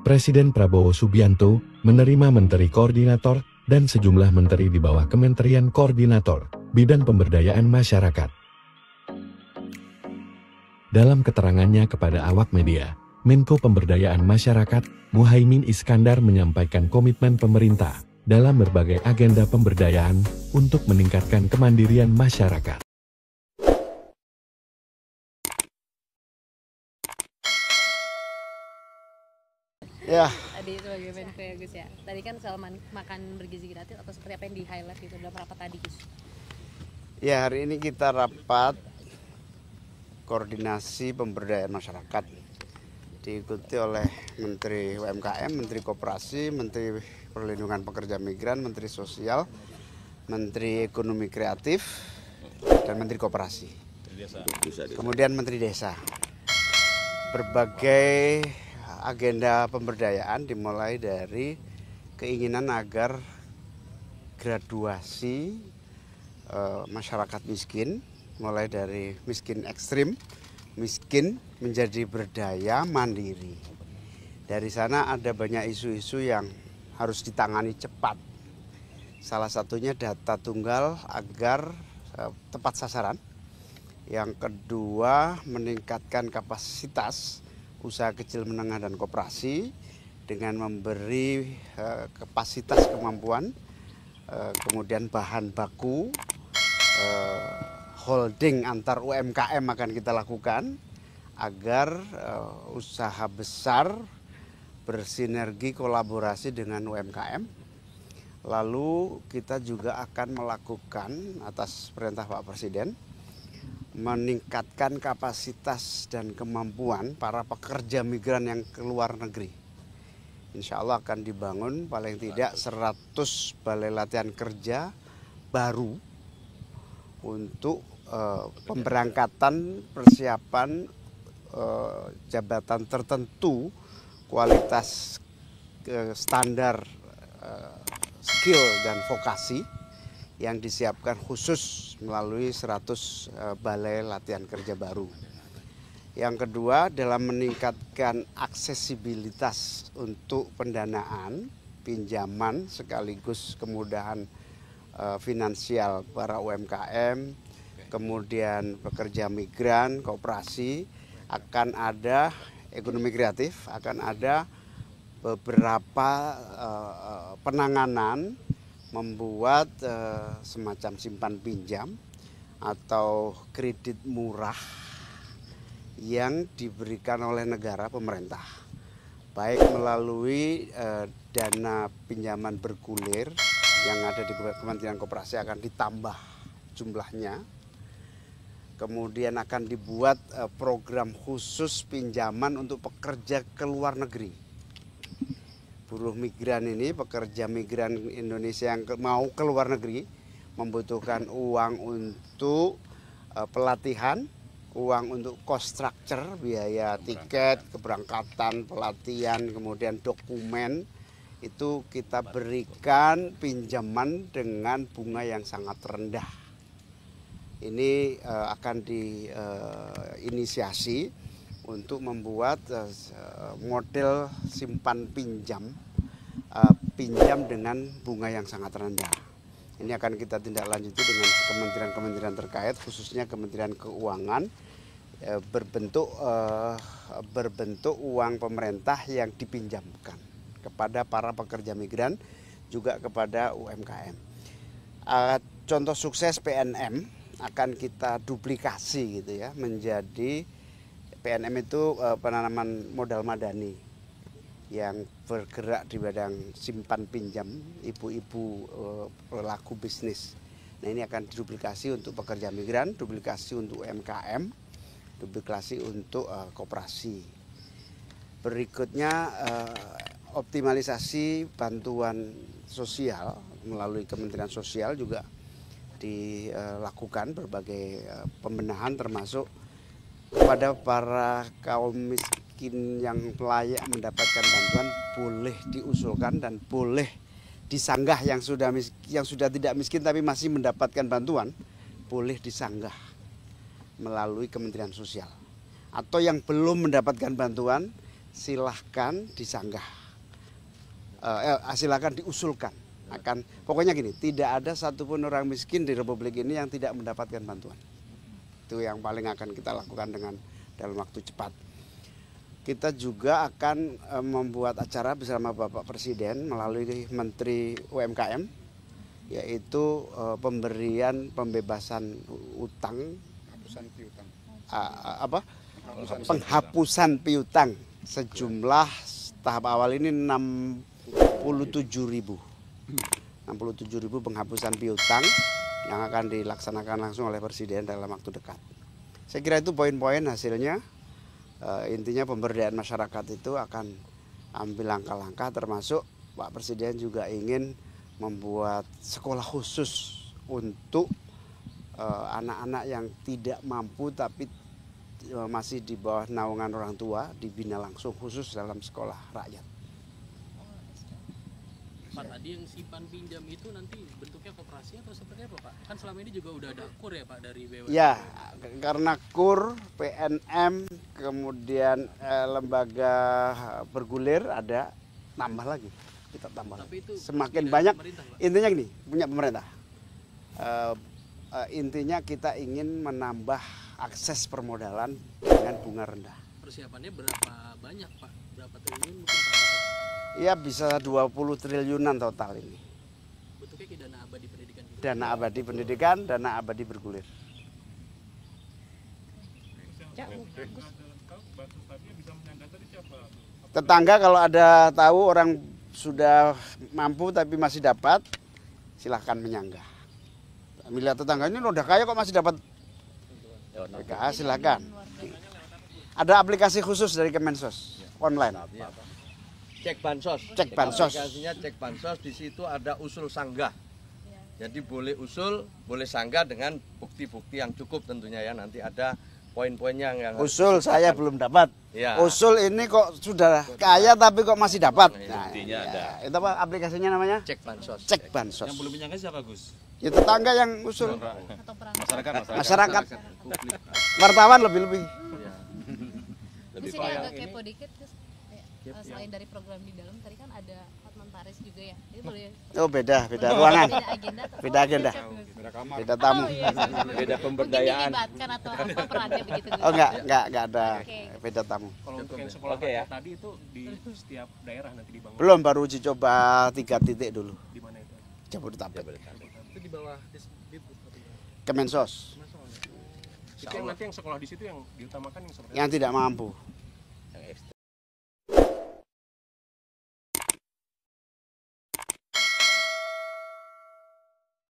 Presiden Prabowo Subianto menerima Menteri Koordinator dan sejumlah menteri di bawah Kementerian Koordinator Bidang Pemberdayaan Masyarakat. Dalam keterangannya kepada awak media, Menko Pemberdayaan Masyarakat, Muhaimin Iskandar menyampaikan komitmen pemerintah dalam berbagai agenda pemberdayaan untuk meningkatkan kemandirian masyarakat. Ya. Tadi sebagai Menko ya Gus ya. Tadi kan soal makan bergizi gratis atau seperti apa yang di highlight gitu dalam rapat tadi Gus? Ya, hari ini kita rapat koordinasi pemberdayaan masyarakat. Diikuti oleh Menteri UMKM, Menteri Koperasi, Menteri Perlindungan Pekerja Migran, Menteri Sosial, Menteri Ekonomi Kreatif, dan Menteri Koperasi. Kemudian Menteri Desa. Berbagai agenda pemberdayaan dimulai dari keinginan agar graduasi masyarakat miskin, mulai dari miskin ekstrim, miskin menjadi berdaya mandiri. Dari sana ada banyak isu-isu yang harus ditangani cepat. Salah satunya data tunggal agar tepat sasaran. Yang kedua, meningkatkan kapasitas usaha kecil menengah dan koperasi dengan memberi kapasitas kemampuan, kemudian bahan baku, holding antar UMKM akan kita lakukan agar usaha besar bersinergi kolaborasi dengan UMKM. Lalu kita juga akan melakukan atas perintah Pak Presiden meningkatkan kapasitas dan kemampuan para pekerja migran yang ke luar negeri. Insya Allah akan dibangun paling tidak 100 balai latihan kerja baru untuk pemberangkatan persiapan jabatan tertentu kualitas standar skill dan vokasi yang disiapkan khusus melalui 100 balai latihan kerja baru. Yang kedua, dalam meningkatkan aksesibilitas untuk pendanaan, pinjaman sekaligus kemudahan finansial para UMKM, kemudian pekerja migran, koperasi, akan ada ekonomi kreatif, akan ada beberapa penanganan membuat semacam simpan pinjam atau kredit murah yang diberikan oleh negara pemerintah, baik melalui dana pinjaman bergulir yang ada di Kementerian Koperasi akan ditambah jumlahnya. Kemudian akan dibuat program khusus pinjaman untuk pekerja ke luar negeri. Buruh migran ini, pekerja migran Indonesia yang mau ke luar negeri membutuhkan uang untuk pelatihan, uang untuk cost structure, biaya tiket, keberangkatan, pelatihan, kemudian dokumen. Itu kita berikan pinjaman dengan bunga yang sangat rendah. Ini akan diinisiasi untuk membuat model simpan pinjam dengan bunga yang sangat rendah. Ini akan kita tindak lanjuti dengan kementerian-kementerian terkait, khususnya Kementerian Keuangan, berbentuk uang pemerintah yang dipinjamkan kepada para pekerja migran, juga kepada UMKM. Contoh sukses PNM akan kita duplikasi gitu ya, menjadi PNM itu penanaman modal madani yang bergerak di bidang simpan pinjam ibu-ibu pelaku bisnis. Nah, ini akan diduplikasi untuk pekerja migran, duplikasi untuk UMKM, duplikasi untuk koperasi. Berikutnya optimalisasi bantuan sosial melalui Kementerian Sosial juga dilakukan berbagai pembenahan, termasuk kepada para kaum miskin yang layak mendapatkan bantuan boleh diusulkan dan boleh disanggah, yang sudah tidak miskin tapi masih mendapatkan bantuan boleh disanggah melalui Kementerian Sosial. Atau yang belum mendapatkan bantuan silahkan disanggah, silahkan diusulkan. Pokoknya gini, tidak ada satupun orang miskin di Republik ini yang tidak mendapatkan bantuan. Itu yang paling akan kita lakukan dalam waktu cepat. Kita juga akan membuat acara bersama Bapak Presiden melalui Menteri UMKM, yaitu pembebasan utang, penghapusan piutang sejumlah tahap awal ini 67.000 penghapusan piutang yang akan dilaksanakan langsung oleh Presiden dalam waktu dekat. Saya kira itu poin-poin hasilnya. Intinya pemberdayaan masyarakat itu akan ambil langkah-langkah, termasuk Pak Presiden juga ingin membuat sekolah khusus untuk anak-anak yang tidak mampu tapi masih di bawah naungan orang tua, dibina langsung khusus dalam sekolah rakyat. Pak, tadi yang simpan pinjam itu nanti bentuknya koperasi atau seperti apa Pak? Kan selama ini juga udah ada KUR ya Pak dari BUMN? Ya, karena KUR, PNM, kemudian lembaga bergulir ada, tambah lagi, kita tambah. Tapi itu semakin banyak, intinya gini, punya pemerintah. Intinya kita ingin menambah akses permodalan dengan bunga rendah. Persiapannya berapa banyak Pak? Berapa triliun mungkin Pak? Ya bisa 20 triliunan total ini. Bentuknya kayak dana abadi pendidikan gitu. Dana abadi pendidikan, dana abadi bergulir. Tetangga kalau ada tahu orang sudah mampu tapi masih dapat, silahkan menyanggah. Bila tetangga ini udah kaya kok masih dapat PKH, silahkan. Ada aplikasi khusus dari Kemensos, online. Cek bansos. Cek bansos. Aplikasinya cek bansos, di situ ada usul sanggah. Jadi boleh usul, boleh sanggah dengan bukti-bukti yang cukup tentunya ya. Nanti ada poin-poinnya yang usul saya belum dapat. Ya. Usul ini kok sudah kaya tapi kok masih dapat. Nah, buktinya ada. Itu apa aplikasinya namanya? Cek bansos. Cek bansos. Yang belum menyangka siapa Gus? Ya tetangga yang usul. Atau perangkat. Masyarakat. Wartawan lebih-lebih. Di sini agak kepo dikit Gus. Selain dari program di dalam tadi kan ada Hotman Paris juga ya. Itu boleh. Oh beda ruangan. Beda agenda. Beda agenda. Beda tamu. Beda pemberdayaan. Mungkin dilibatkan atau apa perannya begitu Gus. Oh enggak ada. Beda tamu. Kalau untuk yang sekolah Oke, ya. tadi itu di setiap daerah nanti dibangun. Belum, baru uji coba 3 titik dulu. Di mana itu? Jabodetabek. Itu di bawah Disdikbud. Kemensos Itu yang nanti yang sekolah di situ yang diutamakan yang seperti yang tidak mampu.